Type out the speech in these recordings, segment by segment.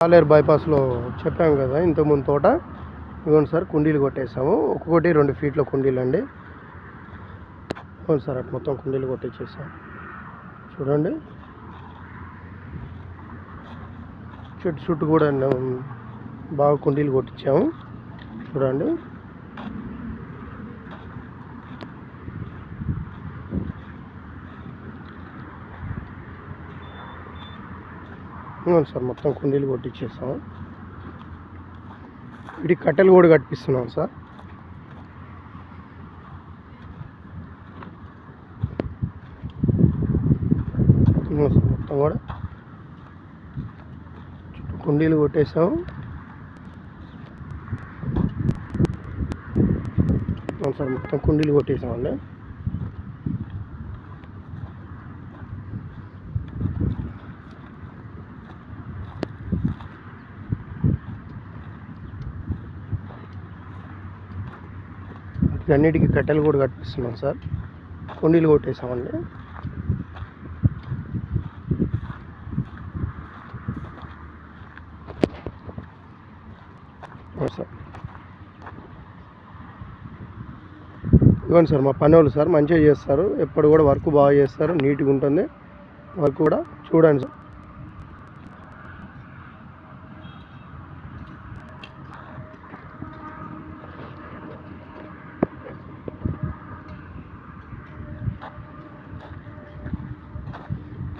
పాలేరు బైపాస్లో చెప్పాము కదా ఇంతకుముందు తోట. ఇదిగోండి సార్, కుండీలు కొట్టేసాము. ఒక్కొక్కటి 2 ఫీట్ల కుండీలు అండి. అవును సార్, అటు మొత్తం కుండీలు కొట్టించేసాం. చూడండి, చుట్టూ కూడా బాగా కుండీలు కొట్టించాము. చూడండి, అవును సార్, మొత్తం కుండీలు కొట్టించేసాము. వీటికి కట్టెలు కూడా కట్టిస్తున్నాం సార్. మొత్తం కూడా కుండీలు కొట్టేసాము. అవును సార్, మొత్తం కుండీలు కొట్టేసామండి. అన్నిటికీ కట్టెలు కూడా కట్టిస్తున్నాం సార్. కుండీలు కొట్టేసామండి. సార్ ఇవ్వండి సార్, మా పని వాళ్ళు సార్ మంచిగా చేస్తారు. ఎప్పుడు కూడా వర్క్ బాగా చేస్తారు, నీట్గా ఉంటుంది వర్క్ కూడా. చూడండి సార్,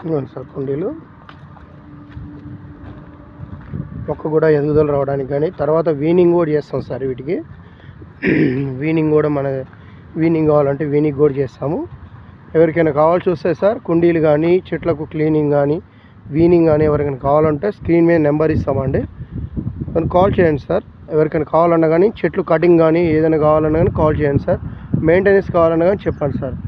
ఇవ్వండి సార్ కుండీలు. మొక్క కూడా ఎదుగుదల రావడానికి కానీ, తర్వాత వీనింగ్ కూడా చేస్తాం సార్ వీటికి. వీనింగ్ కూడా వీనింగ్ కావాలంటే వీనింగ్ కూడా చేస్తాము. ఎవరికైనా కావాల్సి వస్తే సార్, కుండీలు కానీ, చెట్లకు క్లీనింగ్ కానీ, వీనింగ్ కానీ ఎవరికైనా కావాలంటే స్క్రీన్ మీద నెంబర్ ఇస్తామండి. కాల్ చేయండి సార్. ఎవరికైనా కావాలన్నా కానీ, చెట్లు కటింగ్ కానీ ఏదైనా కావాలన్నా కానీ కాల్ చేయండి సార్. మెయింటెనెన్స్ కావాలన్నా కానీ చెప్పండి సార్.